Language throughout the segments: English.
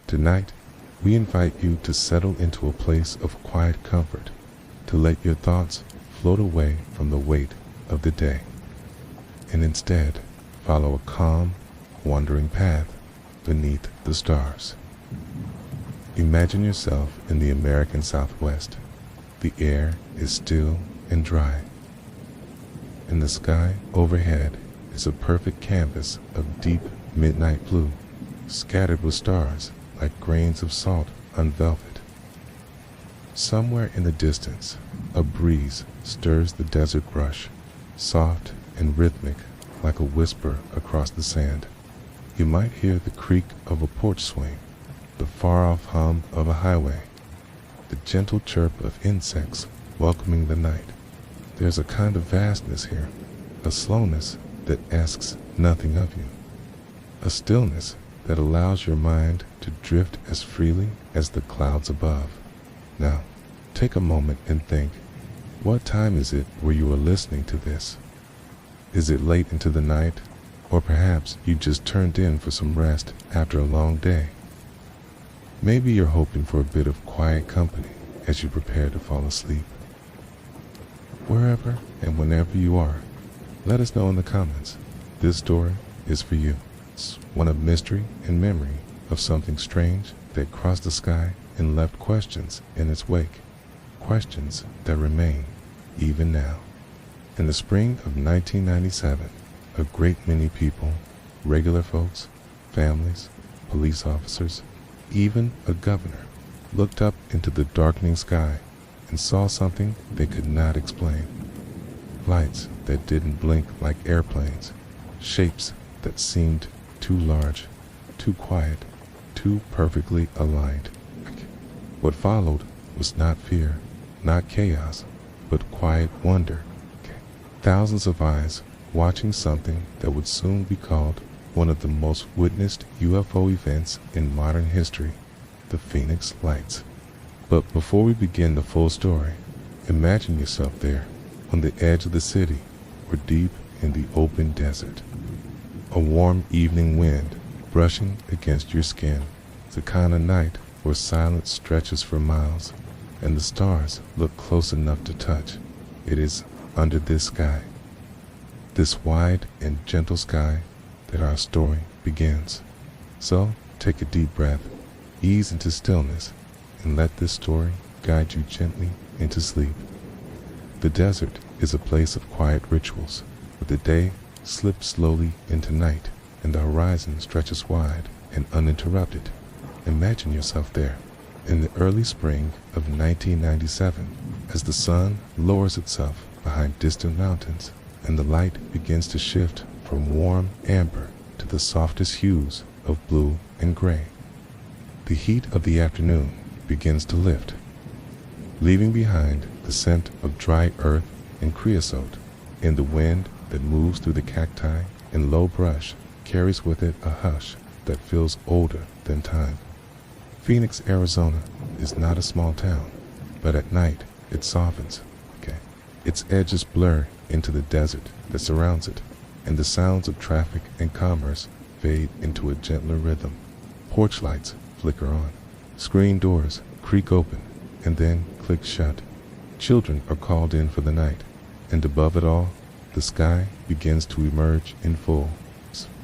Tonight, we invite you to settle into a place of quiet comfort, to let your thoughts float away from the weight of the day, and instead follow a calm, wandering path beneath the stars. Imagine yourself in the American Southwest. The air is still and dry, and the sky overhead is a perfect canvas of deep midnight blue, scattered with stars like grains of salt on velvet. Somewhere in the distance, a breeze stirs the desert brush, soft and rhythmic like a whisper across the sand. You might hear the creak of a porch swing, the far-off hum of a highway, the gentle chirp of insects welcoming the night. There's a kind of vastness here, a slowness that asks nothing of you, a stillness that allows your mind to drift as freely as the clouds above. Now, take a moment and think, what time is it where you are listening to this? Is it late into the night, or perhaps you just turned in for some rest after a long day? Maybe you're hoping for a bit of quiet company as you prepare to fall asleep. Wherever and whenever you are, let us know in the comments. This story is for you. It's one of mystery and memory of something strange that crossed the sky and left questions in its wake, questions that remain even now. In the spring of 1997, a great many people, regular folks, families, police officers, even a governor, looked up into the darkening sky and saw something they could not explain. Lights that didn't blink like airplanes, shapes that seemed too large, too quiet, too perfectly aligned. What followed was not fear, not chaos, but quiet wonder. Thousands of eyes watching something that would soon be called one of the most witnessed UFO events in modern history, the Phoenix Lights. But before we begin the full story, imagine yourself there, on the edge of the city, or deep in the open desert. A warm evening wind brushing against your skin, the kind of night where silence stretches for miles, and the stars look close enough to touch. It is under this sky, this wide and gentle sky, that our story begins. So take a deep breath, ease into stillness, and let this story guide you gently into sleep. The desert is a place of quiet rituals, where the day slips slowly into night and the horizon stretches wide and uninterrupted. Imagine yourself there, in the early spring of 1997, as the sun lowers itself behind distant mountains and the light begins to shift from warm amber to the softest hues of blue and gray. The heat of the afternoon begins to lift, leaving behind the scent of dry earth and creosote, and the wind that moves through the cacti and low brush carries with it a hush that feels older than time. Phoenix, Arizona is not a small town, but at night it softens. Its edges blur into the desert that surrounds it, and the sounds of traffic and commerce fade into a gentler rhythm. Porch lights flicker on, screen doors creak open and then click shut. Children are called in for the night, and above it all, the sky begins to emerge in full,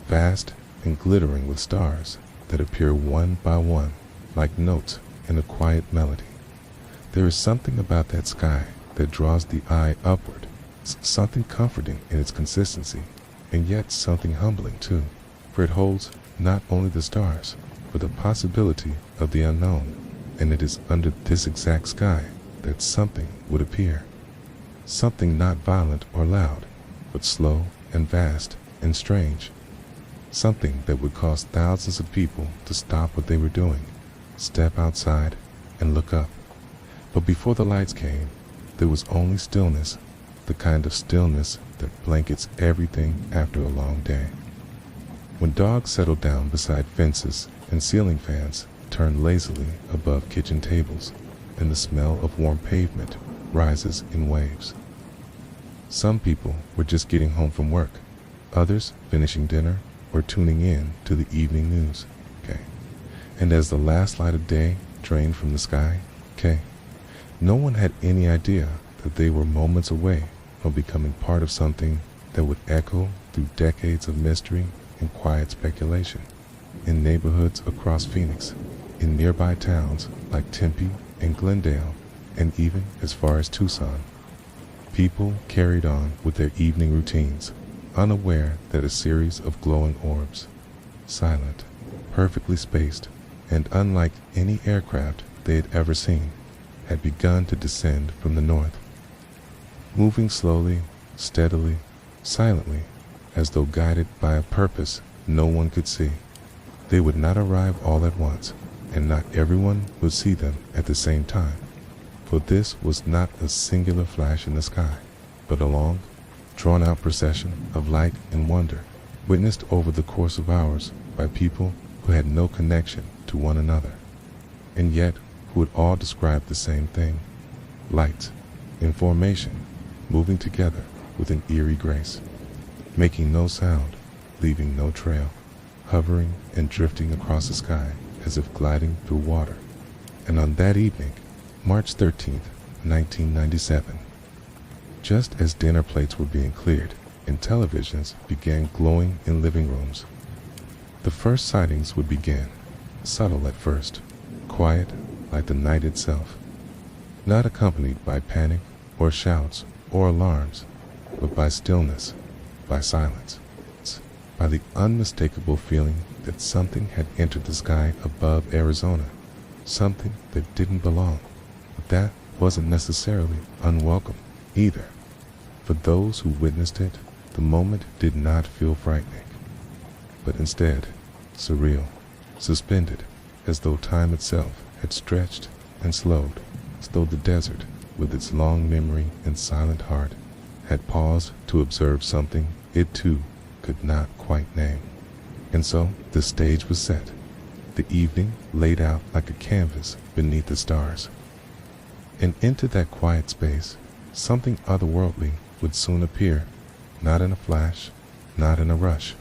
vast and glittering with stars that appear one by one like notes in a quiet melody. There is something about that sky that draws the eye upward, something comforting in its consistency, and yet something humbling too, for it holds not only the stars, but the possibility of the unknown, and it is under this exact sky that something would appear. Something not violent or loud, but slow and vast and strange. Something that would cause thousands of people to stop what they were doing, step outside, and look up. But before the lights came, there was only stillness, the kind of stillness that blankets everything after a long day. When dogs settle down beside fences and ceiling fans turn lazily above kitchen tables, and the smell of warm pavement rises in waves. Some people were just getting home from work, others finishing dinner or tuning in to the evening news. And as the last light of day drained from the sky, no one had any idea that they were moments away from becoming part of something that would echo through decades of mystery and quiet speculation. In neighborhoods across Phoenix, in nearby towns like Tempe and Glendale, and even as far as Tucson, people carried on with their evening routines, unaware that a series of glowing orbs, silent, perfectly spaced, and unlike any aircraft they had ever seen, had begun to descend from the north, moving slowly, steadily, silently, as though guided by a purpose no one could see. They would not arrive all at once, and not everyone would see them at the same time, for this was not a singular flash in the sky, but a long, drawn-out procession of light and wonder, witnessed over the course of hours by people who had no connection to one another, and yet who would all describe the same thing: lights, in formation, moving together with an eerie grace, making no sound, leaving no trail, hovering and drifting across the sky as if gliding through water. And on that evening, March 13th, 1997, just as dinner plates were being cleared and televisions began glowing in living rooms, the first sightings would begin, subtle at first, quiet like the night itself, not accompanied by panic or shouts or alarms, but by stillness, by silence, by the unmistakable feeling that something had entered the sky above Arizona, something that didn't belong, but that wasn't necessarily unwelcome either. For those who witnessed it, the moment did not feel frightening, but instead surreal, suspended, as though time itself had stretched and slowed, as though the desert, with its long memory and silent heart, had paused to observe something it too could not quite name. And so the stage was set, the evening laid out like a canvas beneath the stars. And into that quiet space, something otherworldly would soon appear, not in a flash, not in a rush,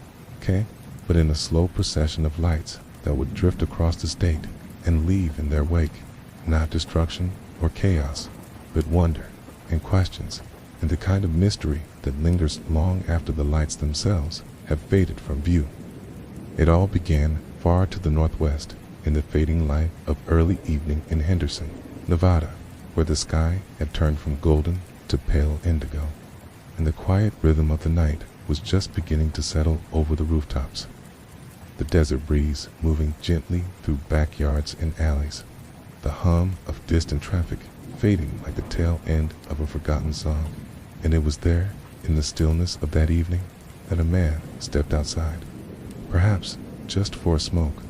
but in a slow procession of lights that would drift across the state and leave in their wake not destruction or chaos, but wonder and questions, and the kind of mystery that lingers long after the lights themselves have faded from view. It all began far to the northwest, in the fading light of early evening in Henderson, Nevada, where the sky had turned from golden to pale indigo, and the quiet rhythm of the night was just beginning to settle over the rooftops. The desert breeze moving gently through backyards and alleys, the hum of distant traffic fading like the tail end of a forgotten song. And it was there, in the stillness of that evening, that a man stepped outside, perhaps just for a smoke,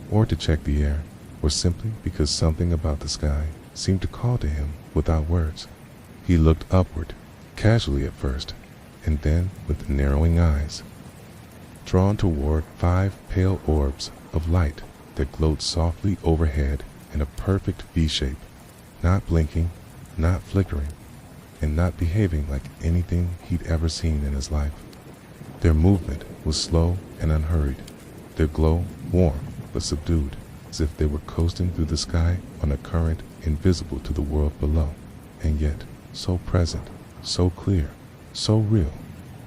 or to check the air, or simply because something about the sky seemed to call to him without words. He looked upward, casually at first, and then with narrowing eyes, drawn toward 5 pale orbs of light that glowed softly overhead in a perfect V-shape, not blinking, not flickering, and not behaving like anything he'd ever seen in his life. Their movement was slow and unhurried, their glow warm but subdued, as if they were coasting through the sky on a current invisible to the world below, and yet so present, so clear, so real.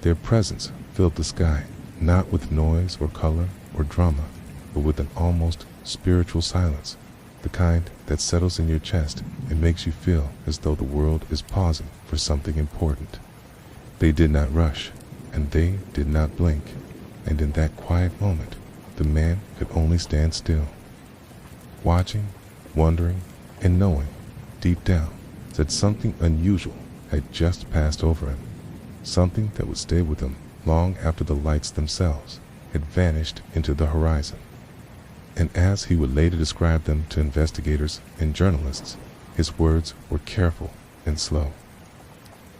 Their presence filled the sky, not with noise or color or drama, but with an almost spiritual silence, the kind that settles in your chest and makes you feel as though the world is pausing for something important. They did not rush, and they did not blink, and in that quiet moment, the man could only stand still, watching, wondering, and knowing, deep down, that something unusual had just passed over him, something that would stay with him long after the lights themselves had vanished into the horizon. And as he would later describe them to investigators and journalists, his words were careful and slow.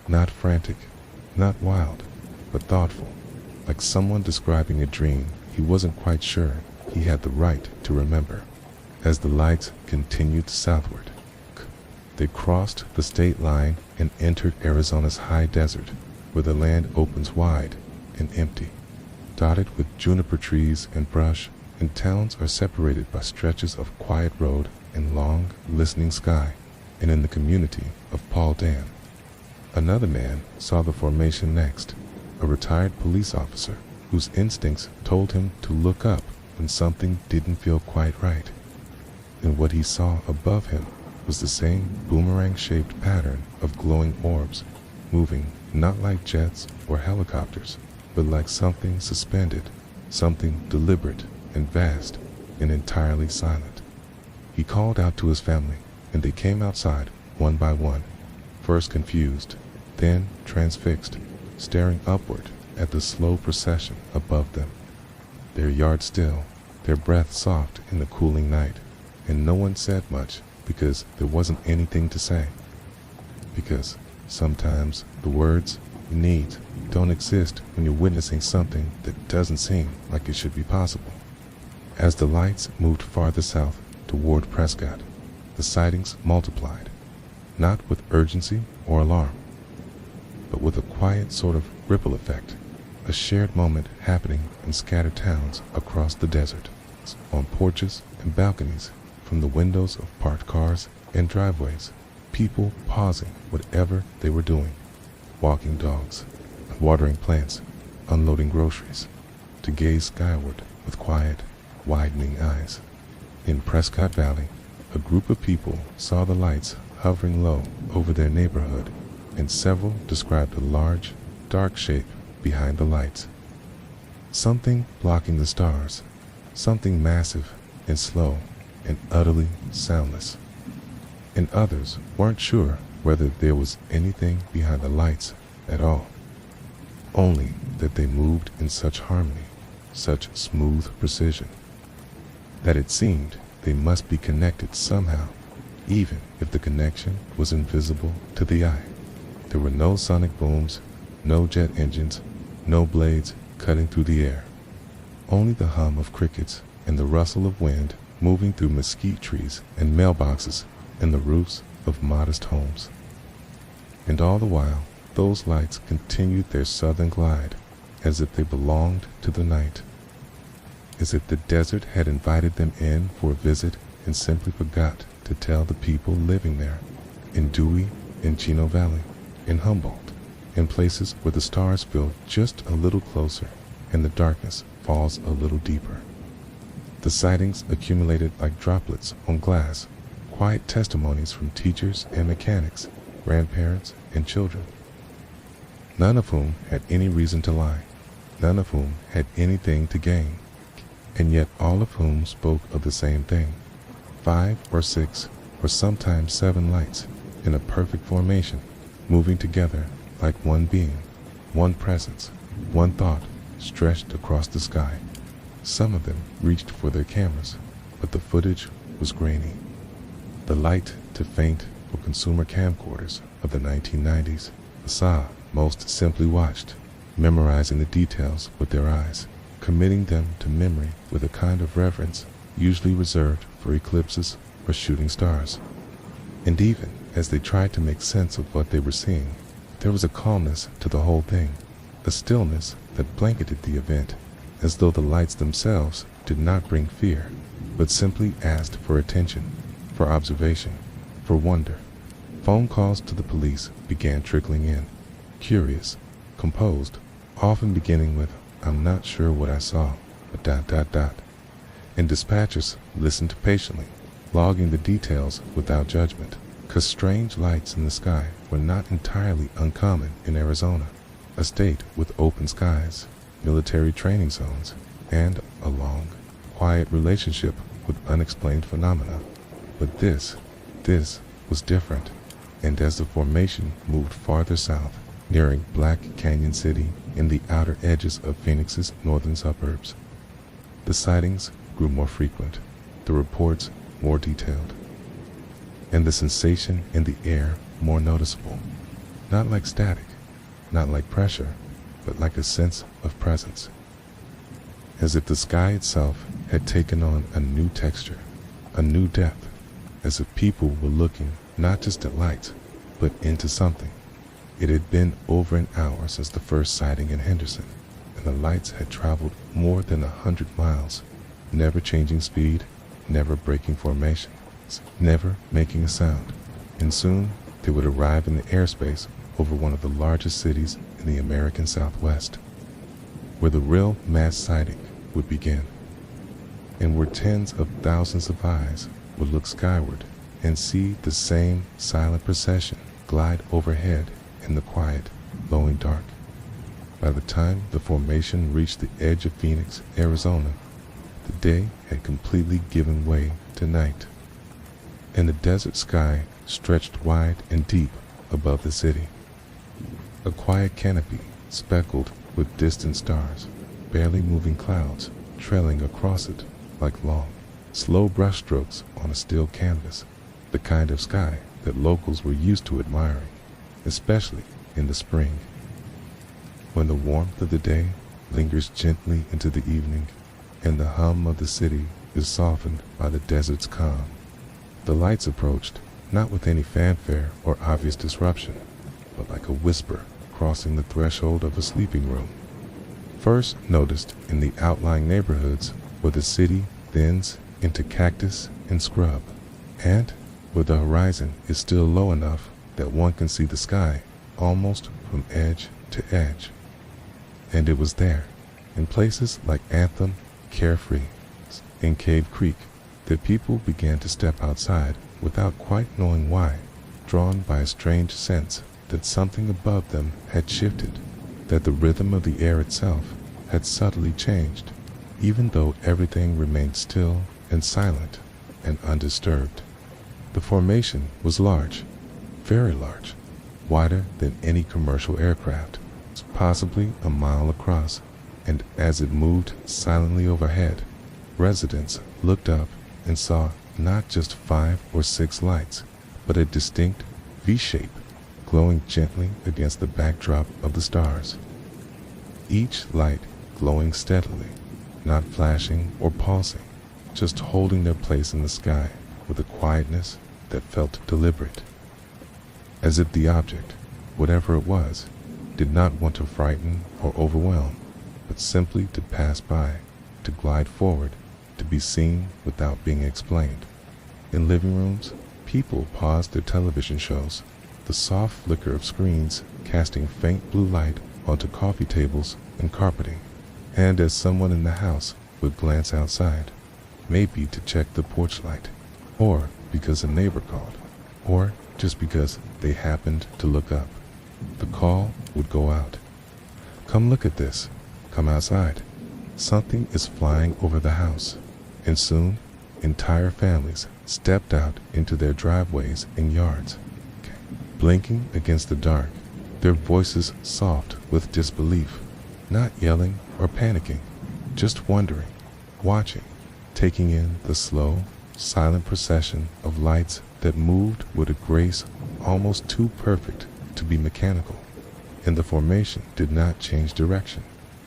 Not frantic, not wild, but thoughtful, like someone describing a dream he wasn't quite sure he had the right to remember. As the lights continued southward, they crossed the state line and entered Arizona's high desert, where the land opens wide and empty, dotted with juniper trees and brush and towns are separated by stretches of quiet road and long, listening sky, and in the community of Paul Dan. Another man saw the formation next, a retired police officer whose instincts told him to look up when something didn't feel quite right. And what he saw above him was the same boomerang-shaped pattern of glowing orbs, moving not like jets or helicopters, but like something suspended, something deliberate and vast and entirely silent. He called out to his family, and they came outside one by one, first confused, then transfixed, staring upward at the slow procession above them. Their yard still, their breath soft in the cooling night, and no one said much because there wasn't anything to say. Because sometimes the words you need don't exist when you're witnessing something that doesn't seem like it should be possible. As the lights moved farther south toward Prescott, the sightings multiplied, not with urgency or alarm, but with a quiet sort of ripple effect, a shared moment happening in scattered towns across the desert, on porches and balconies, from the windows of parked cars and driveways, people pausing whatever they were doing, walking dogs, watering plants, unloading groceries, to gaze skyward with quiet, widening eyes. In Prescott Valley, a group of people saw the lights hovering low over their neighborhood, and several described a large, dark shape behind the lights. Something blocking the stars, something massive and slow and utterly soundless. And others weren't sure whether there was anything behind the lights at all, only that they moved in such harmony, such smooth precision, that it seemed they must be connected somehow, even if the connection was invisible to the eye. There were no sonic booms, no jet engines, no blades cutting through the air, only the hum of crickets and the rustle of wind moving through mesquite trees and mailboxes and the roofs of modest homes. And all the while, those lights continued their southern glide, as if they belonged to the night, as if the desert had invited them in for a visit and simply forgot to tell the people living there, in Dewey, in Chino Valley, in Humboldt, in places where the stars feel just a little closer and the darkness falls a little deeper. The sightings accumulated like droplets on glass, quiet testimonies from teachers and mechanics, grandparents and children, none of whom had any reason to lie, none of whom had anything to gain, and yet all of whom spoke of the same thing: 5 or 6 or sometimes 7 lights in a perfect formation, moving together like one being, one presence, one thought stretched across the sky. Some of them reached for their cameras, but the footage was grainy. The light to faint for consumer camcorders of the 1990s, Asa most simply watched, memorizing the details with their eyes, committing them to memory with a kind of reverence usually reserved for eclipses or shooting stars. And even as they tried to make sense of what they were seeing, there was a calmness to the whole thing, a stillness that blanketed the event, as though the lights themselves did not bring fear, but simply asked for attention, for observation, for wonder. Phone calls to the police began trickling in, curious, composed, often beginning with, "I'm not sure what I saw, but ... And dispatchers listened patiently, logging the details without judgment, 'cause strange lights in the sky were not entirely uncommon in Arizona, a state with open skies, military training zones, and a long, quiet relationship with unexplained phenomena. But this was different, and as the formation moved farther south, nearing Black Canyon City in the outer edges of Phoenix's northern suburbs, the sightings grew more frequent, the reports more detailed, and the sensation in the air more noticeable, not like static, not like pressure, but like a sense of presence, as if the sky itself had taken on a new texture, a new depth, as if people were looking not just at lights, but into something. It had been over an hour since the first sighting in Henderson, and the lights had traveled more than 100 miles, never changing speed, never breaking formation, never making a sound. And soon they would arrive in the airspace over one of the largest cities in the American Southwest, where the real mass sighting would begin, and where tens of thousands of eyes would look skyward and see the same silent procession glide overhead in the quiet, glowing dark. By the time the formation reached the edge of Phoenix, Arizona, the day had completely given way to night, and the desert sky stretched wide and deep above the city. A quiet canopy speckled with distant stars, barely moving clouds trailing across it like long, slow brushstrokes on a still canvas, the kind of sky that locals were used to admiring, especially in the spring. When the warmth of the day lingers gently into the evening and the hum of the city is softened by the desert's calm, the lights approached not with any fanfare or obvious disruption, but like a whisper crossing the threshold of a sleeping room. First noticed in the outlying neighborhoods where the city thins into cactus and scrub, and where the horizon is still low enough that one can see the sky almost from edge to edge. And it was there, in places like Anthem, Carefree, and Cave Creek, that people began to step outside without quite knowing why, drawn by a strange sense that something above them had shifted, that the rhythm of the air itself had subtly changed, even though everything remained still and silent and undisturbed. The formation was large, very large, wider than any commercial aircraft, possibly a mile across, and as it moved silently overhead, residents looked up and saw not just 5 or 6 lights, but a distinct V-shape glowing gently against the backdrop of the stars. Each light glowing steadily, not flashing or pulsing, just holding their place in the sky with a quietness that felt deliberate, as if the object, whatever it was, did not want to frighten or overwhelm, but simply to pass by, to glide forward, to be seen without being explained. In living rooms, people paused their television shows, the soft flicker of screens casting faint blue light onto coffee tables and carpeting, and as someone in the house would glance outside, maybe to check the porch light, or because a neighbor called, or just because they happened to look up, the call would go out. Come look at this. Come outside. Something is flying over the house. And soon, entire families stepped out into their driveways and yards, blinking against the dark, their voices soft with disbelief, not yelling or panicking, just wondering, watching, taking in the slow, silent procession of lights that moved with a grace almost too perfect to be mechanical. And the formation did not change direction,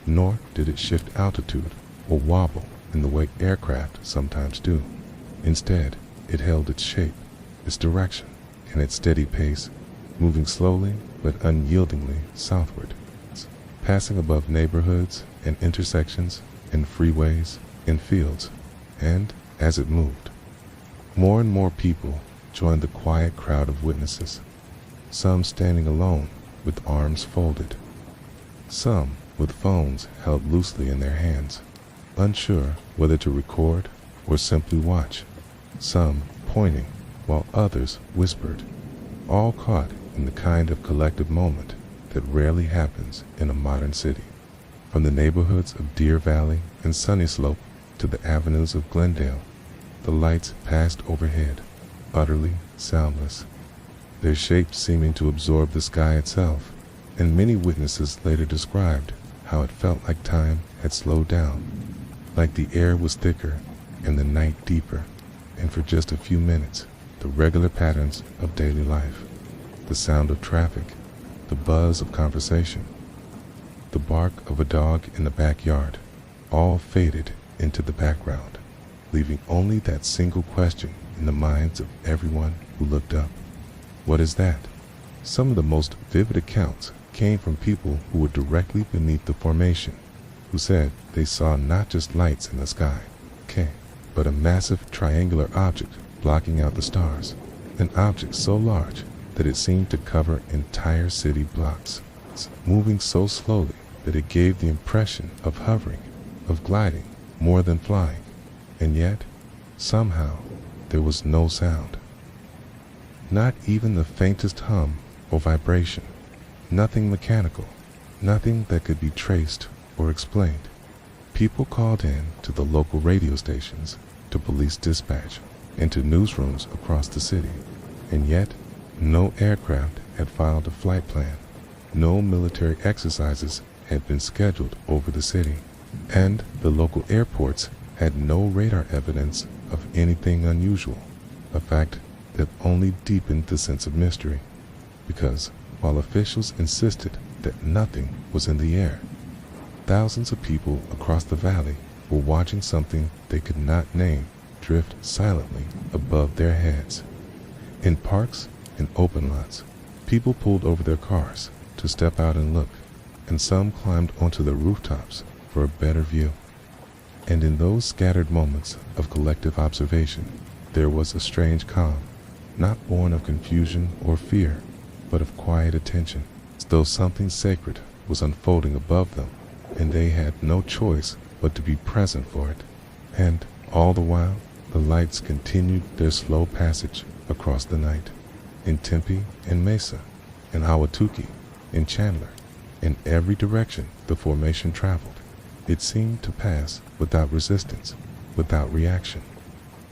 nor did it shift altitude or wobble in the way aircraft sometimes do. Instead, it held its shape, its direction, and its steady pace, moving slowly but unyieldingly southward, passing above neighborhoods and intersections and freeways and fields. And as it moved, more and more people joined the quiet crowd of witnesses, some standing alone with arms folded, some with phones held loosely in their hands, unsure whether to record or simply watch, some pointing while others whispered, all caught in the kind of collective moment that rarely happens in a modern city. From the neighborhoods of Deer Valley and Sunny Slope to the avenues of Glendale, the lights passed overhead, utterly soundless, their shapes seeming to absorb the sky itself, and many witnesses later described how it felt like time had slowed down, like the air was thicker and the night deeper, and for just a few minutes, the regular patterns of daily life, the sound of traffic, the buzz of conversation, the bark of a dog in the backyard, all faded into the background, leaving only that single question in the minds of everyone who looked up. What is that? Some of the most vivid accounts came from people who were directly beneath the formation, who said they saw not just lights in the sky, sky, but a massive triangular object blocking out the stars, an object so large that it seemed to cover entire city blocks, moving so slowly that it gave the impression of hovering, of gliding, more than flying, and yet, somehow, there was no sound. Not even the faintest hum or vibration, nothing mechanical, nothing that could be traced or explained. People called in to the local radio stations, to police dispatch, and to newsrooms across the city, and yet no aircraft had filed a flight plan, no military exercises had been scheduled over the city, and the local airports had no radar evidence of anything unusual, a fact that only deepened the sense of mystery, because while officials insisted that nothing was in the air, thousands of people across the valley were watching something they could not name drift silently above their heads. In parks and open lots, people pulled over their cars to step out and look, and some climbed onto the rooftops for a better view. And in those scattered moments of collective observation, there was a strange calm, not born of confusion or fear, but of quiet attention, as though something sacred was unfolding above them, and they had no choice but to be present for it. And all the while, the lights continued their slow passage across the night, in Tempe and Mesa, in Ahwatukee, in Chandler, in every direction the formation traveled. It seemed to pass without resistance, without reaction,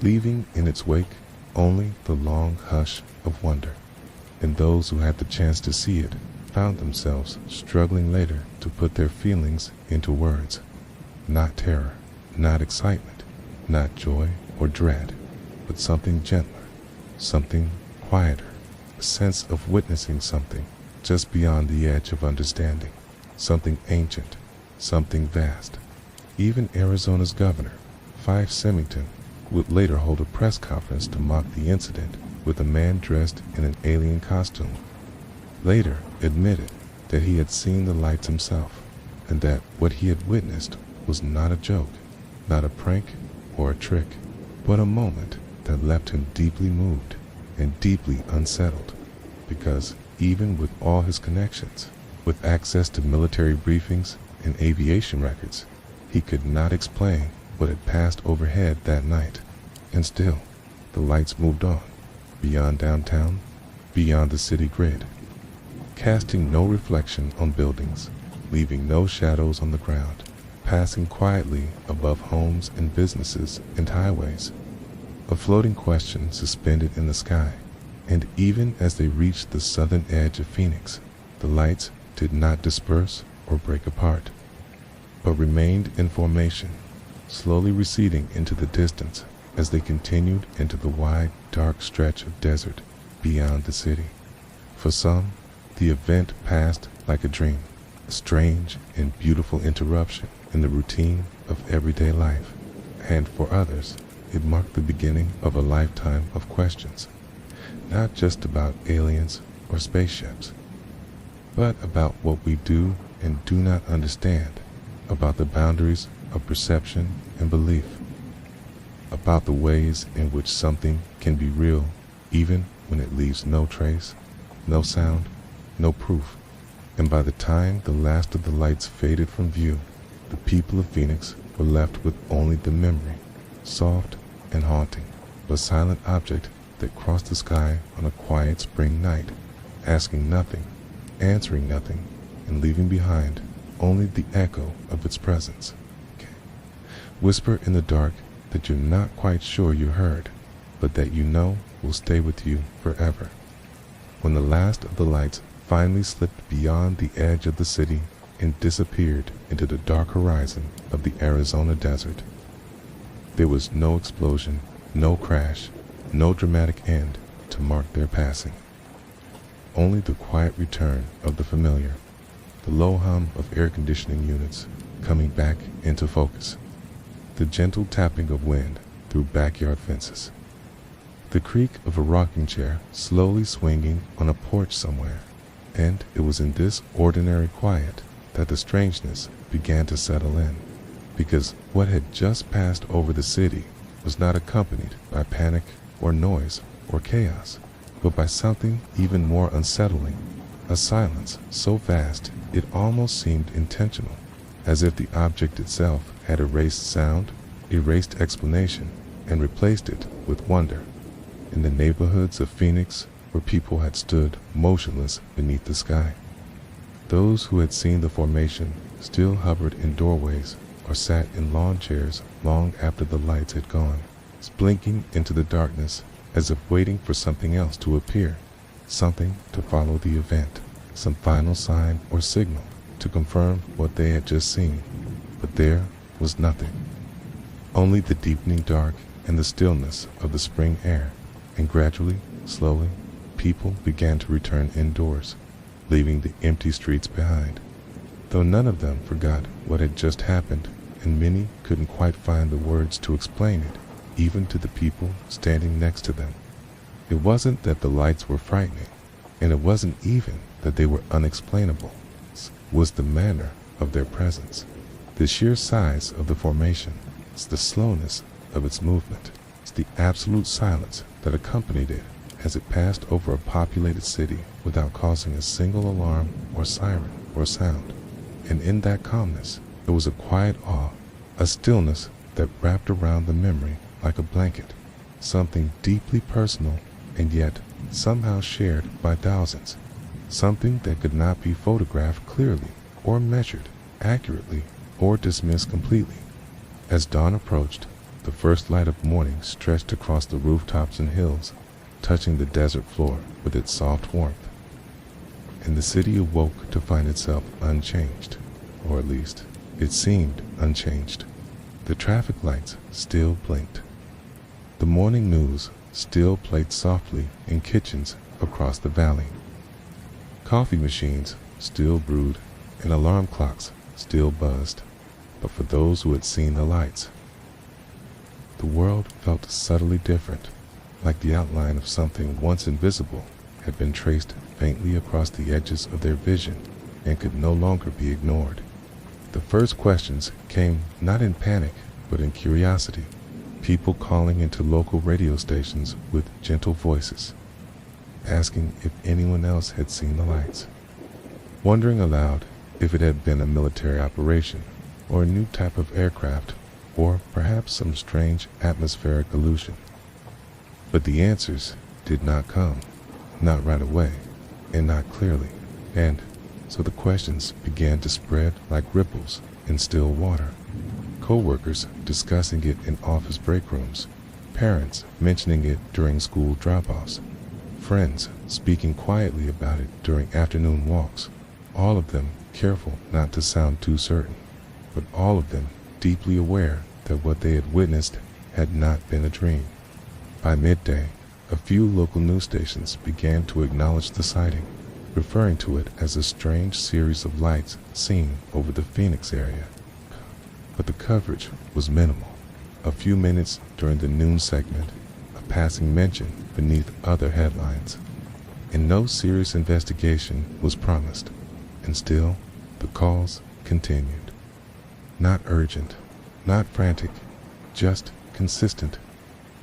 leaving in its wake only the long hush of wonder. And those who had the chance to see it found themselves struggling later to put their feelings into words. Not terror, not excitement, not joy or dread, but something gentler, something quieter, a sense of witnessing something just beyond the edge of understanding, something ancient, something vast. Even Arizona's governor, Fife Symington, would later hold a press conference to mock the incident with a man dressed in an alien costume, later admitted that he had seen the lights himself, and that what he had witnessed was not a joke, not a prank or a trick, but a moment that left him deeply moved and deeply unsettled, because even with all his connections, with access to military briefings and aviation records, he could not explain what had passed overhead that night. And still, the lights moved on, beyond downtown, beyond the city grid, casting no reflection on buildings, leaving no shadows on the ground, passing quietly above homes and businesses and highways, a floating question suspended in the sky. And even as they reached the southern edge of Phoenix, the lights did not disperse or break apart, but remained in formation, slowly receding into the distance as they continued into the wide, dark stretch of desert beyond the city. For some, the event passed like a dream, a strange and beautiful interruption in the routine of everyday life, and for others, it marked the beginning of a lifetime of questions, not just about aliens or spaceships, but about what we do and do not understand, about the boundaries of perception and belief, about the ways in which something can be real even when it leaves no trace, no sound, no proof. And by the time the last of the lights faded from view, the people of Phoenix were left with only the memory, soft and haunting, of a silent object that crossed the sky on a quiet spring night, asking nothing, answering nothing, and leaving behind only the echo of its presence. Whisper in the dark that you're not quite sure you heard, but that you know will stay with you forever. When the last of the lights finally slipped beyond the edge of the city and disappeared into the dark horizon of the Arizona desert, there was no explosion, no crash, no dramatic end to mark their passing. Only the quiet return of the familiar, the low hum of air conditioning units coming back into focus, the gentle tapping of wind through backyard fences, the creak of a rocking chair slowly swinging on a porch somewhere. And it was in this ordinary quiet that the strangeness began to settle in, because what had just passed over the city was not accompanied by panic or noise or chaos, but by something even more unsettling, a silence so vast it almost seemed intentional, as if the object itself had erased sound, erased explanation, and replaced it with wonder. In the neighborhoods of Phoenix, where people had stood motionless beneath the sky, those who had seen the formation still hovered in doorways or sat in lawn chairs long after the lights had gone, blinking into the darkness as if waiting for something else to appear, something to follow the event, some final sign or signal to confirm what they had just seen. But there was nothing. Only the deepening dark and the stillness of the spring air, and gradually, slowly, people began to return indoors, leaving the empty streets behind. Though none of them forgot what had just happened, and many couldn't quite find the words to explain it, even to the people standing next to them. It wasn't that the lights were frightening, and it wasn't even that they were unexplainable. It was the manner of their presence, the sheer size of the formation, it's the slowness of its movement, it's the absolute silence that accompanied it as it passed over a populated city without causing a single alarm or siren or sound. And in that calmness, there was a quiet awe, a stillness that wrapped around the memory like a blanket, something deeply personal and yet somehow shared by thousands, something that could not be photographed clearly or measured accurately or dismissed completely. As dawn approached, the first light of morning stretched across the rooftops and hills, touching the desert floor with its soft warmth. And the city awoke to find itself unchanged, or at least it seemed unchanged. The traffic lights still blinked. The morning news still played softly in kitchens across the valley. Coffee machines still brewed and alarm clocks still buzzed. But for those who had seen the lights, the world felt subtly different, like the outline of something once invisible had been traced faintly across the edges of their vision and could no longer be ignored. The first questions came not in panic, but in curiosity, people calling into local radio stations with gentle voices, asking if anyone else had seen the lights, wondering aloud if it had been a military operation or a new type of aircraft, or perhaps some strange atmospheric illusion. But the answers did not come, not right away, and not clearly, and so the questions began to spread like ripples in still water. Co-workers discussing it in office break rooms, parents mentioning it during school drop-offs, friends speaking quietly about it during afternoon walks, all of them careful not to sound too certain, but all of them deeply aware that what they had witnessed had not been a dream. By midday, a few local news stations began to acknowledge the sighting, referring to it as a strange series of lights seen over the Phoenix area. But the coverage was minimal. A few minutes during the noon segment, a passing mention beneath other headlines, and no serious investigation was promised. And still, the calls continued. Not urgent, not frantic, just consistent.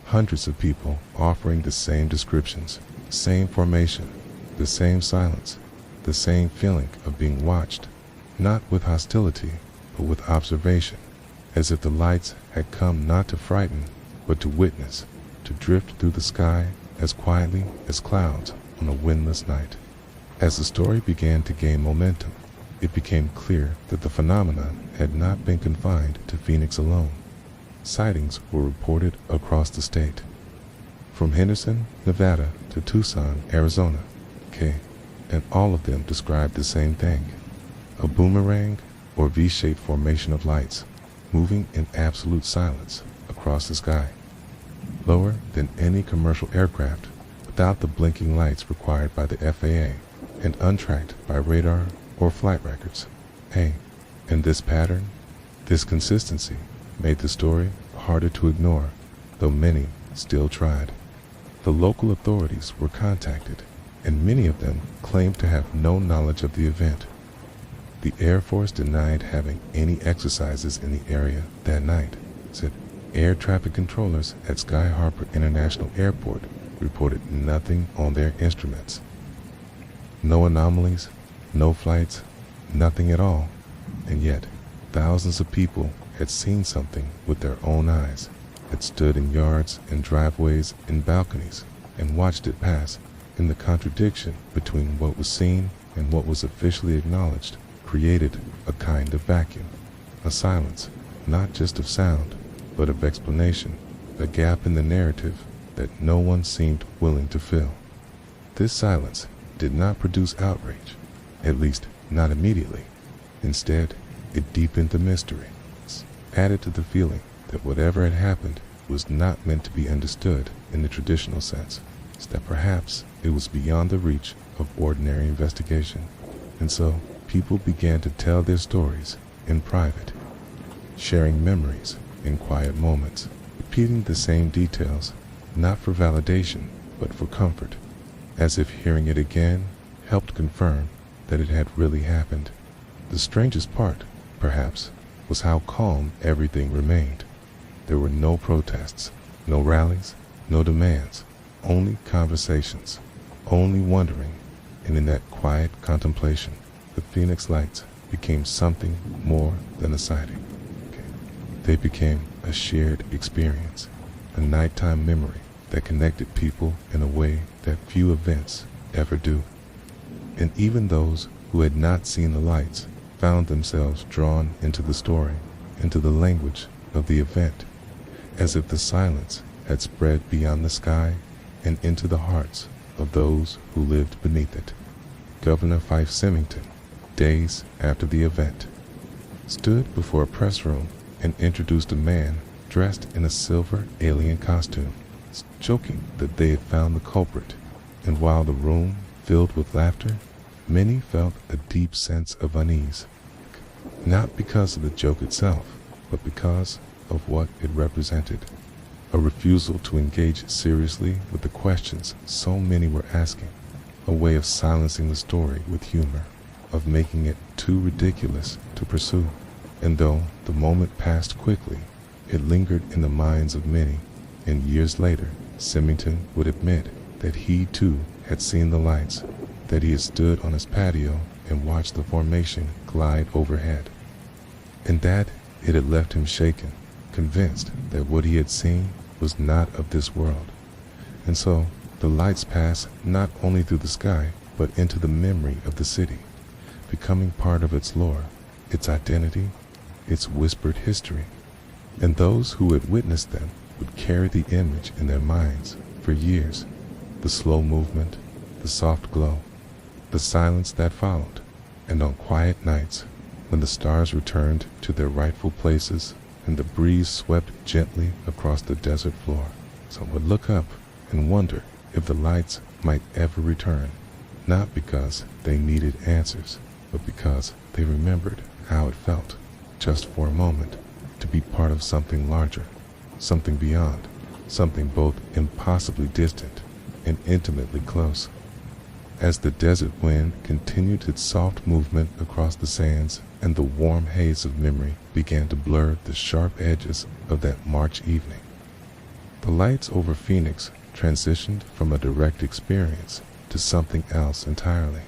Hundreds of people offering the same descriptions, same formation, the same silence, the same feeling of being watched, not with hostility, but with observation, as if the lights had come not to frighten, but to witness, to drift through the sky as quietly as clouds on a windless night. As the story began to gain momentum, it became clear that the phenomenon had not been confined to Phoenix alone. Sightings were reported across the state, from Henderson, Nevada to Tucson, Arizona, and all of them described the same thing, a boomerang or V-shaped formation of lights moving in absolute silence across the sky, lower than any commercial aircraft, without the blinking lights required by the FAA, and untracked by radar or flight records. And this pattern, this consistency, made the story harder to ignore, though many still tried. The local authorities were contacted, and many of them claimed to have no knowledge of the event. The Air Force denied having any exercises in the area that night, said air traffic controllers at Sky Harbor International Airport reported nothing on their instruments. No anomalies, no flights, nothing at all, and yet thousands of people had seen something with their own eyes, had stood in yards and driveways and balconies and watched it pass, and the contradiction between what was seen and what was officially acknowledged created a kind of vacuum, a silence, not just of sound, but of explanation, a gap in the narrative that no one seemed willing to fill. This silence did not produce outrage, at least not immediately. Instead, it deepened the mystery, added to the feeling that whatever had happened was not meant to be understood in the traditional sense, that perhaps it was beyond the reach of ordinary investigation. And so people began to tell their stories in private, sharing memories in quiet moments, repeating the same details, not for validation, but for comfort, as if hearing it again helped confirm that it had really happened. The strangest part, perhaps, was how calm everything remained. There were no protests, no rallies, no demands, only conversations, only wondering, and in that quiet contemplation, the Phoenix Lights became something more than a sighting. They became a shared experience, a nighttime memory that connected people in a way that few events ever do. And even those who had not seen the lights found themselves drawn into the story, into the language of the event, as if the silence had spread beyond the sky and into the hearts of those who lived beneath it. Governor Fife Symington, days after the event, stood before a press room and introduced a man dressed in a silver alien costume, joking that they had found the culprit. And while the room filled with laughter, many felt a deep sense of unease, not because of the joke itself, but because of what it represented. A refusal to engage seriously with the questions so many were asking, a way of silencing the story with humor, of making it too ridiculous to pursue. And though the moment passed quickly, it lingered in the minds of many, and years later, Symington would admit that he too had seen the lights, that he had stood on his patio and watched the formation glide overhead, and that it had left him shaken, convinced that what he had seen was not of this world. And so the lights passed not only through the sky, but into the memory of the city, becoming part of its lore, its identity, its whispered history. And those who had witnessed them would carry the image in their minds for years, the slow movement, the soft glow, the silence that followed, and on quiet nights, when the stars returned to their rightful places and the breeze swept gently across the desert floor, some would look up and wonder if the lights might ever return, not because they needed answers, but because they remembered how it felt, just for a moment, to be part of something larger, something beyond, something both impossibly distant and intimately close. As the desert wind continued its soft movement across the sands and the warm haze of memory began to blur the sharp edges of that March evening, the lights over Phoenix transitioned from a direct experience to something else entirely,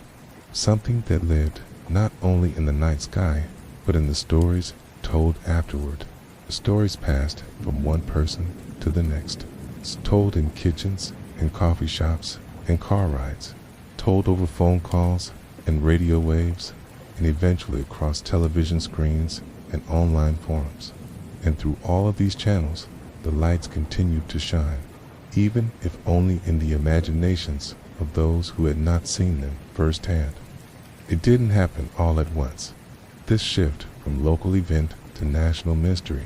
something that lived not only in the night sky, but in the stories told afterward. The stories passed from one person to the next. It's told in kitchens and coffee shops and car rides, told over phone calls and radio waves, and eventually across television screens and online forums. And through all of these channels, the lights continued to shine, even if only in the imaginations of those who had not seen them firsthand. It didn't happen all at once. This shift from local event to national mystery,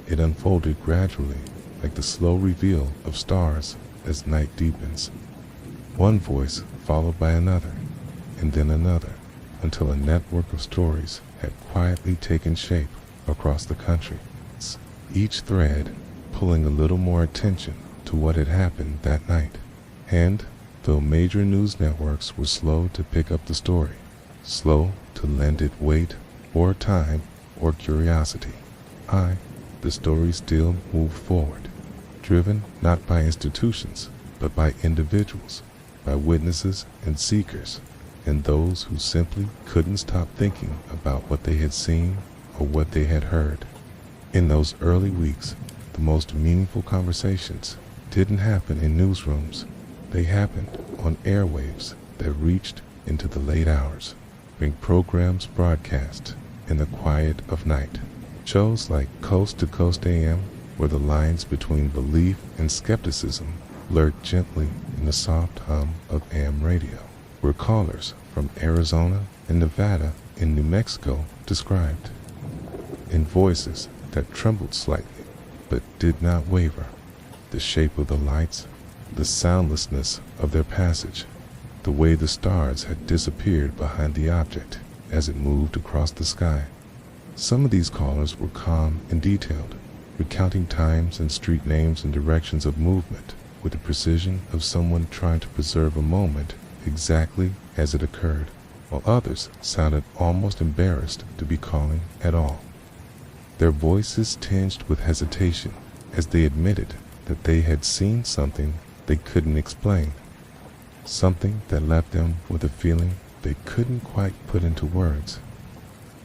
it unfolded gradually, like the slow reveal of stars as night deepens. One voice followed by another, and then another, until a network of stories had quietly taken shape across the country, each thread pulling a little more attention to what had happened that night. And though major news networks were slow to pick up the story, slow to lend it weight or time or curiosity. The story still moved forward, driven not by institutions, but by individuals, by witnesses and seekers, and those who simply couldn't stop thinking about what they had seen or what they had heard. In those early weeks, the most meaningful conversations didn't happen in newsrooms. They happened on airwaves that reached into the late hours, when programs broadcast in the quiet of night. Shows like Coast to Coast AM, where the lines between belief and skepticism lurked gently in the soft hum of AM radio, where callers from Arizona and Nevada and New Mexico described, in voices that trembled slightly but did not waver, the shape of the lights, the soundlessness of their passage, the way the stars had disappeared behind the object as it moved across the sky. Some of these callers were calm and detailed, recounting times and street names and directions of movement with the precision of someone trying to preserve a moment exactly as it occurred, while others sounded almost embarrassed to be calling at all. Their voices tinged with hesitation as they admitted that they had seen something they couldn't explain, something that left them with a feeling they couldn't quite put into words,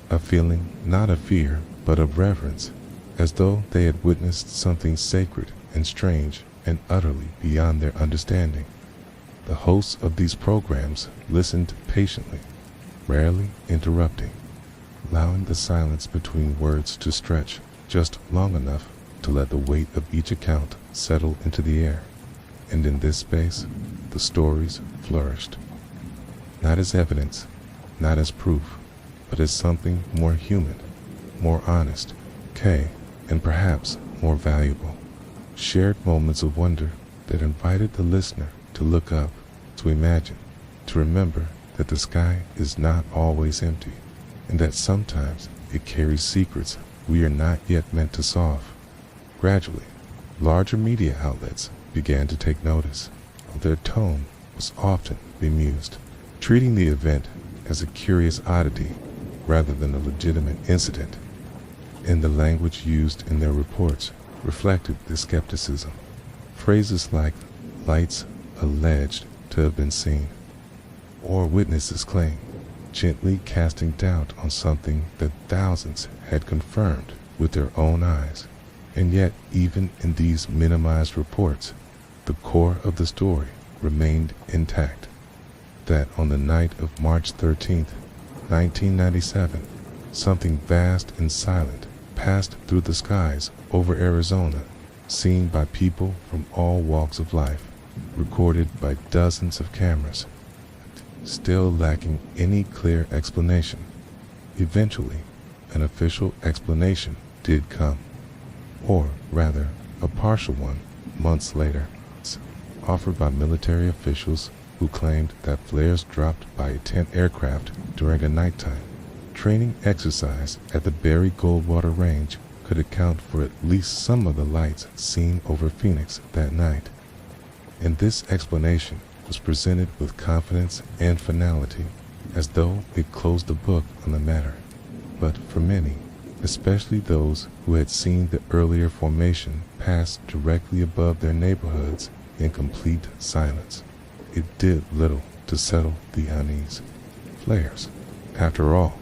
a feeling not of fear but of reverence, as though they had witnessed something sacred and strange and utterly beyond their understanding. The hosts of these programs listened patiently, rarely interrupting, allowing the silence between words to stretch just long enough to let the weight of each account settle into the air. And in this space, the stories flourished, not as evidence, not as proof, but as something more human, more honest, and perhaps more valuable. Shared moments of wonder that invited the listener to look up, to imagine, to remember that the sky is not always empty, and that sometimes it carries secrets we are not yet meant to solve. Gradually, larger media outlets began to take notice, while their tone was often bemused, treating the event as a curious oddity rather than a legitimate incident, and the language used in their reports reflected this skepticism. Phrases like lights alleged to have been seen, or witnesses claim, gently casting doubt on something that thousands had confirmed with their own eyes. And yet, even in these minimized reports, the core of the story remained intact, that on the night of March 13th, 1997, something vast and silent passed through the skies over Arizona, seen by people from all walks of life, recorded by dozens of cameras, still lacking any clear explanation. Eventually, an official explanation did come, or rather, a partial one, months later, offered by military officials who claimed that flares dropped by a 10 aircraft during a nighttime training exercise at the Berry Goldwater Range could account for at least some of the lights seen over Phoenix that night. And this explanation was presented with confidence and finality, as though it closed the book on the matter. But for many, especially those who had seen the earlier formation pass directly above their neighborhoods in complete silence, it did little to settle the unease. Flares, after all,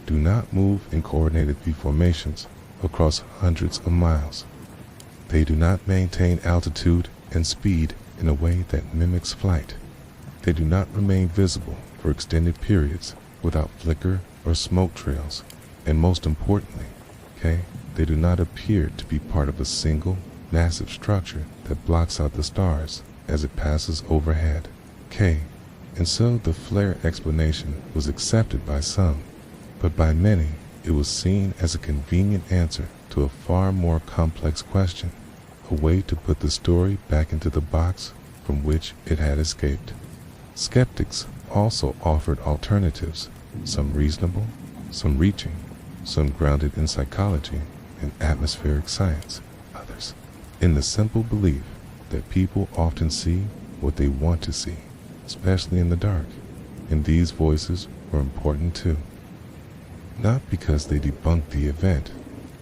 do not move in coordinated V formations across hundreds of miles. They do not maintain altitude and speed in a way that mimics flight. They do not remain visible for extended periods without flicker or smoke trails. And most importantly, they do not appear to be part of a single, massive structure that blocks out the stars as it passes overhead. And so the flare explanation was accepted by some, but by many it was seen as a convenient answer to a far more complex question, a way to put the story back into the box from which it had escaped. Skeptics also offered alternatives, some reasonable, some reaching, some grounded in psychology and atmospheric science, others in the simple belief that people often see what they want to see, especially in the dark. And these voices were important too. Not because they debunked the event,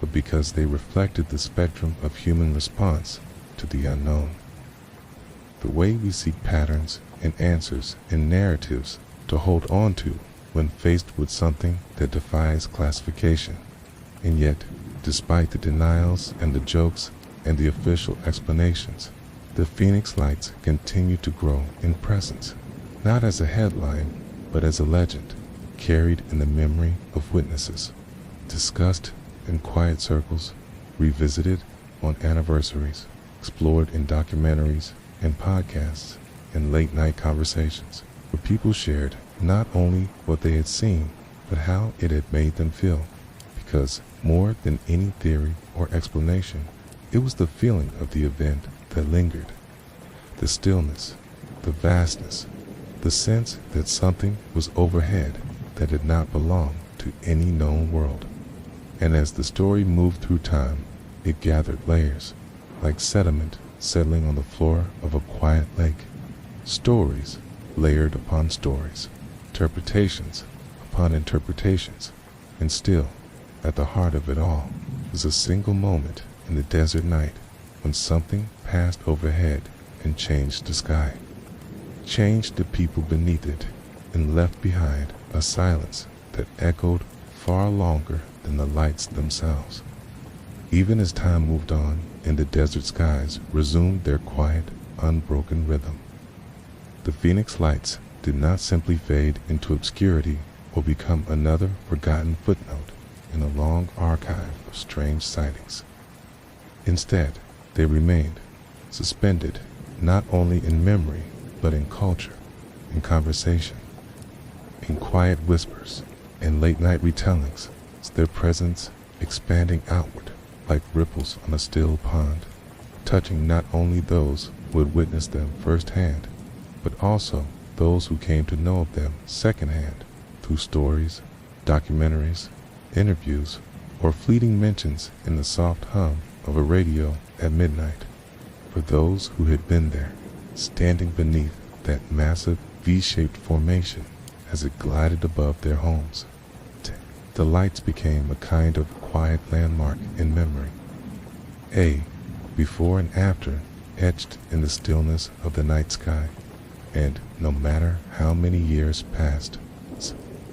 but because they reflected the spectrum of human response to the unknown. The way we seek patterns and answers and narratives to hold on to when faced with something that defies classification. And yet, despite the denials and the jokes and the official explanations, the Phoenix Lights continue to grow in presence, not as a headline, but as a legend, carried in the memory of witnesses, discussed in quiet circles, revisited on anniversaries, explored in documentaries and podcasts and late-night conversations, where people shared not only what they had seen, but how it had made them feel. Because more than any theory or explanation, it was the feeling of the event that lingered. The stillness, the vastness, the sense that something was overhead that did not belong to any known world. And as the story moved through time, it gathered layers, like sediment settling on the floor of a quiet lake. Stories layered upon stories, interpretations upon interpretations, and still, at the heart of it all, was a single moment in the desert night when something passed overhead and changed the sky, changed the people beneath it, and left behind a silence that echoed far longer than the lights themselves. Even as time moved on and the desert skies resumed their quiet, unbroken rhythm, the Phoenix Lights did not simply fade into obscurity or become another forgotten footnote in a long archive of strange sightings. Instead, they remained suspended not only in memory but in culture, in conversation, in quiet whispers and late-night retellings, their presence expanding outward like ripples on a still pond, touching not only those who had witnessed them firsthand, but also those who came to know of them secondhand through stories, documentaries, interviews, or fleeting mentions in the soft hum of a radio at midnight. For those who had been there, standing beneath that massive V-shaped formation as it glided above their homes, the lights became a kind of quiet landmark in memory, a before and after etched in the stillness of the night sky. And no matter how many years passed,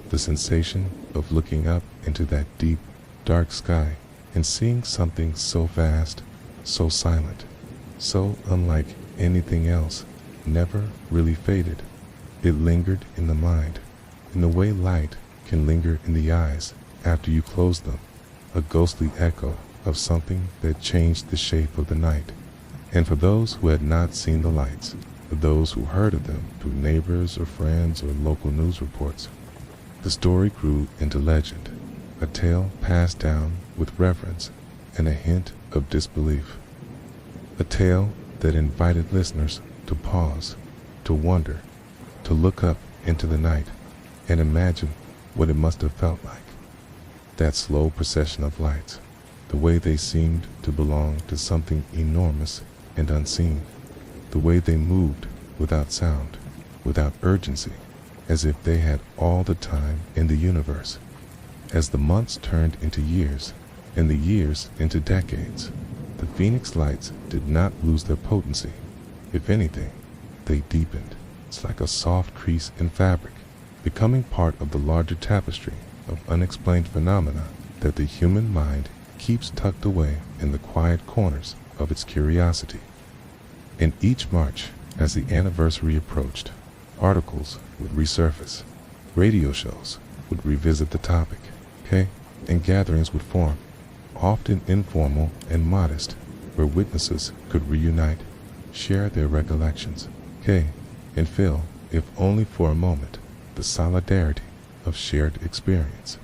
the sensation of looking up into that deep, dark sky and seeing something so vast, so silent, so unlike anything else never really faded. It lingered in the mind, in the way light can linger in the eyes after you close them, a ghostly echo of something that changed the shape of the night. And for those who had not seen the lights, for those who heard of them through neighbors or friends or local news reports, the story grew into legend, a tale passed down with reverence and a hint of disbelief. A tale that invited listeners to pause, to wonder, to look up into the night and imagine what it must have felt like. That slow procession of lights, the way they seemed to belong to something enormous and unseen, the way they moved without sound, without urgency, as if they had all the time in the universe. As the months turned into years, and the years into decades, the Phoenix Lights did not lose their potency. If anything, they deepened. It's like a soft crease in fabric, becoming part of the larger tapestry of unexplained phenomena that the human mind keeps tucked away in the quiet corners of its curiosity. In each March, as the anniversary approached, articles would resurface, radio shows would revisit the topic, and gatherings would form, often informal and modest, where witnesses could reunite, share their recollections, and feel, if only for a moment, the solidarity of shared experience.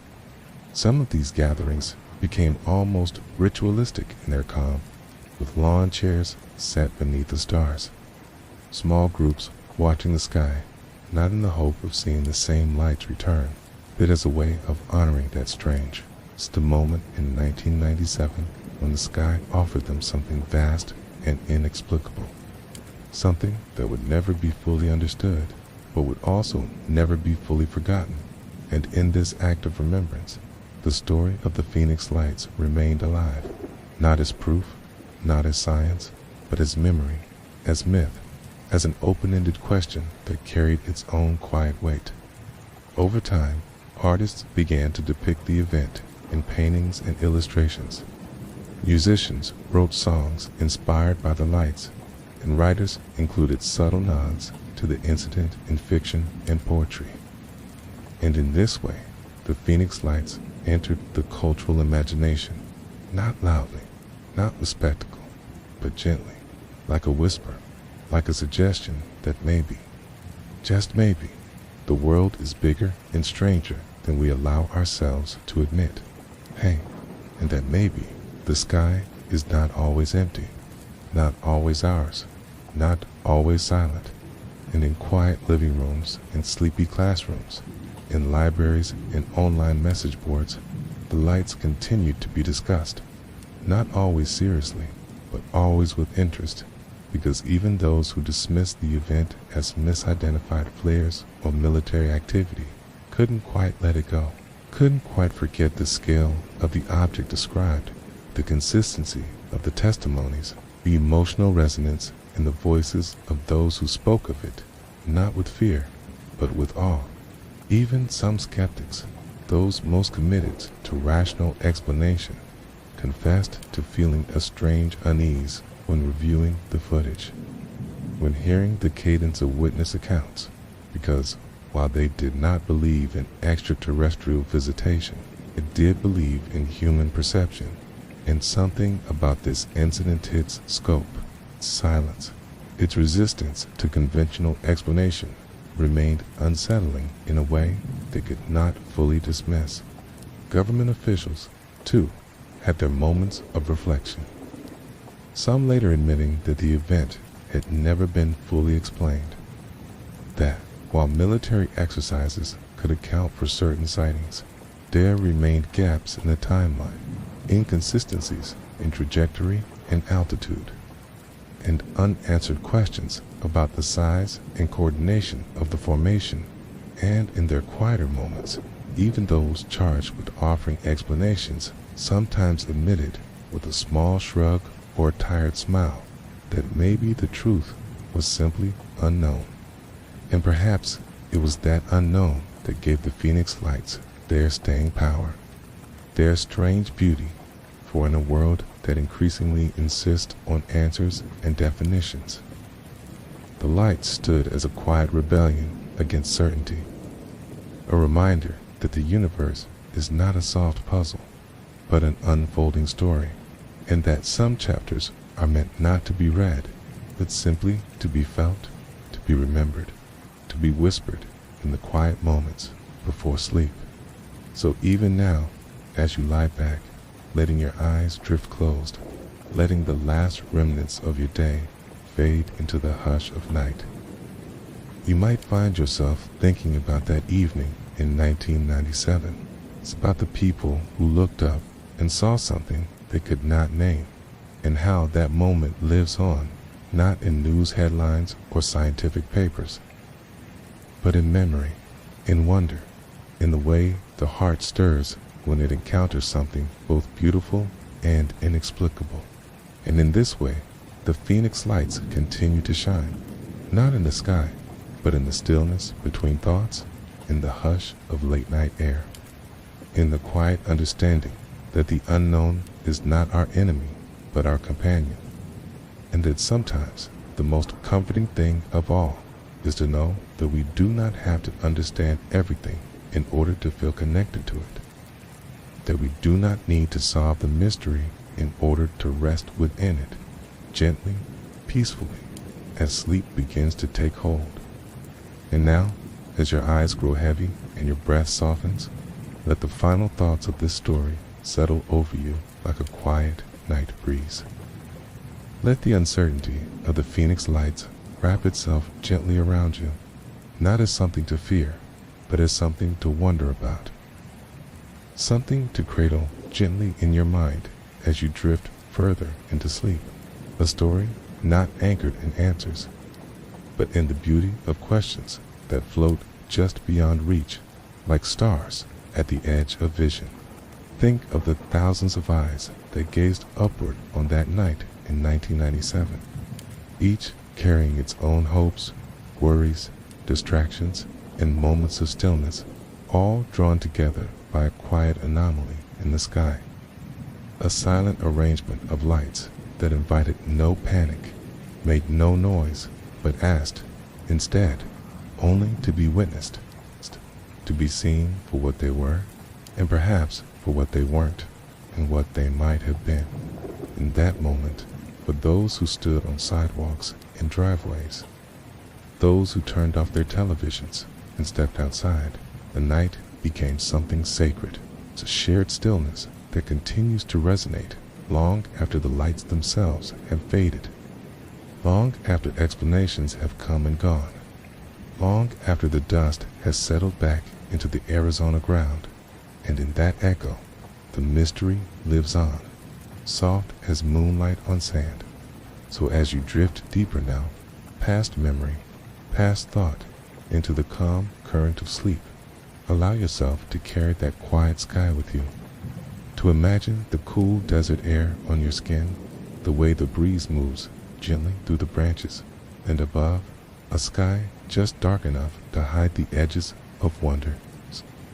Some of these gatherings became almost ritualistic in their calm, with lawn chairs set beneath the stars, small groups watching the sky, not in the hope of seeing the same lights return, but as a way of honoring that strange, the moment in 1997 when the sky offered them something vast and inexplicable, something that would never be fully understood, but would also never be fully forgotten. And in this act of remembrance, the story of the Phoenix Lights remained alive, not as proof, not as science, but as memory, as myth, as an open-ended question that carried its own quiet weight. Over time, artists began to depict the event in paintings and illustrations. Musicians wrote songs inspired by the lights, and writers included subtle nods to the incident in fiction and poetry. And in this way, the Phoenix Lights entered the cultural imagination, not loudly, not with spectacle, but gently, like a whisper, like a suggestion that maybe, just maybe, the world is bigger and stranger than we allow ourselves to admit. Hey, and that maybe the sky is not always empty, not always ours, not always silent, and in quiet living rooms and sleepy classrooms, in libraries and online message boards, the lights continued to be discussed, not always seriously, but always with interest, because even those who dismissed the event as misidentified flares or military activity couldn't quite let it go, couldn't quite forget the scale of the object described, the consistency of the testimonies, the emotional resonance in the voices of those who spoke of it, not with fear, but with awe. Even some skeptics, those most committed to rational explanation, confessed to feeling a strange unease when reviewing the footage, when hearing the cadence of witness accounts, because while they did not believe in extraterrestrial visitation, it did believe in human perception, and something about this incident, its scope, its silence, its resistance to conventional explanation, remained unsettling in a way they could not fully dismiss. Government officials, too, had their moments of reflection, some later admitting that the event had never been fully explained, that while military exercises could account for certain sightings, there remained gaps in the timeline, inconsistencies in trajectory and altitude, and unanswered questions about the size and coordination of the formation. And in their quieter moments, even those charged with offering explanations sometimes admitted with a small shrug or a tired smile that maybe the truth was simply unknown. And perhaps it was that unknown that gave the Phoenix Lights their staying power, their strange beauty, for in a world that increasingly insists on answers and definitions, the lights stood as a quiet rebellion against certainty, a reminder that the universe is not a solved puzzle, but an unfolding story, and that some chapters are meant not to be read, but simply to be felt, to be remembered, to be whispered in the quiet moments before sleep. So even now, as you lie back, letting your eyes drift closed, letting the last remnants of your day fade into the hush of night, you might find yourself thinking about that evening in 1997. It's about the people who looked up and saw something they could not name, and how that moment lives on, not in news headlines or scientific papers, but in memory, in wonder, in the way the heart stirs when it encounters something both beautiful and inexplicable. And in this way, the Phoenix Lights continue to shine, not in the sky, but in the stillness between thoughts, in the hush of late-night air, in the quiet understanding that the unknown is not our enemy, but our companion, and that sometimes the most comforting thing of all is to know that we do not have to understand everything in order to feel connected to it, that we do not need to solve the mystery in order to rest within it, gently, peacefully, as sleep begins to take hold. And now, as your eyes grow heavy and your breath softens, let the final thoughts of this story settle over you like a quiet night breeze. Let the uncertainty of the Phoenix Lights wrap itself gently around you, not as something to fear, but as something to wonder about. Something to cradle gently in your mind as you drift further into sleep. A story not anchored in answers, but in the beauty of questions that float just beyond reach, like stars at the edge of vision. Think of the thousands of eyes that gazed upward on that night in 1997, each carrying its own hopes, worries, distractions, and moments of stillness, all drawn together by a quiet anomaly in the sky. A silent arrangement of lights that invited no panic, made no noise, but asked, instead, only to be witnessed, to be seen for what they were, and perhaps for what they weren't, and what they might have been. In that moment, for those who stood on sidewalks and driveways, those who turned off their televisions and stepped outside, the night became something sacred. It's a shared stillness that continues to resonate long after the lights themselves have faded, long after explanations have come and gone, long after the dust has settled back into the Arizona ground, and in that echo, the mystery lives on, soft as moonlight on sand. So as you drift deeper now, past memory, past thought, into the calm current of sleep, allow yourself to carry that quiet sky with you, to imagine the cool desert air on your skin, the way the breeze moves gently through the branches, and above, a sky just dark enough to hide the edges of wonder,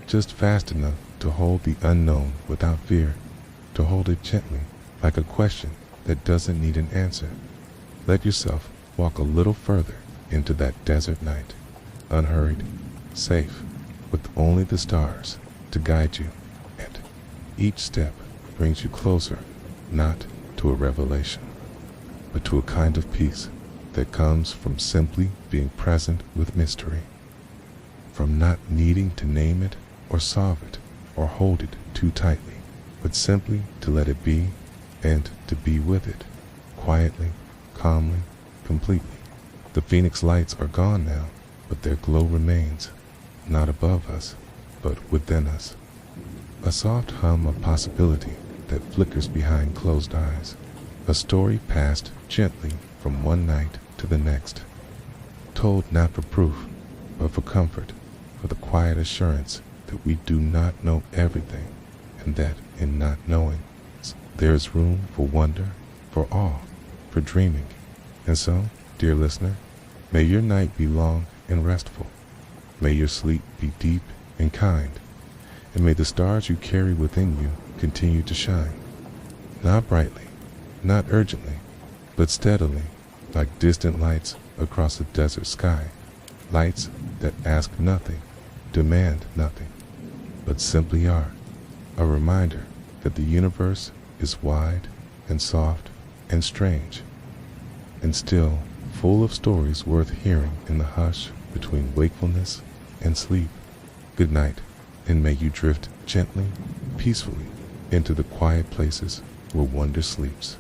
just fast enough to hold the unknown without fear, to hold it gently like a question that doesn't need an answer. Let yourself walk a little further into that desert night, unhurried, safe, with only the stars to guide you, and each step brings you closer, not to a revelation, but to a kind of peace that comes from simply being present with mystery, from not needing to name it or solve it or hold it too tightly, but simply to let it be and to be with it, quietly, calmly, completely. The Phoenix lights are gone now, but their glow remains, not above us, but within us. A soft hum of possibility that flickers behind closed eyes. A story passed gently from one night to the next, told not for proof, but for comfort, for the quiet assurance that we do not know everything, and that in not knowing, there is room for wonder, for awe, for dreaming. And so, dear listener, may your night be long and restful. May your sleep be deep and kind, and may the stars you carry within you continue to shine, not brightly, not urgently, but steadily, like distant lights across a desert sky, lights that ask nothing, demand nothing, but simply are, a reminder that the universe is wide and soft and strange, and still full of stories worth hearing in the hush between wakefulness and sleep. Good night, and may you drift gently, peacefully, into the quiet places where wonder sleeps.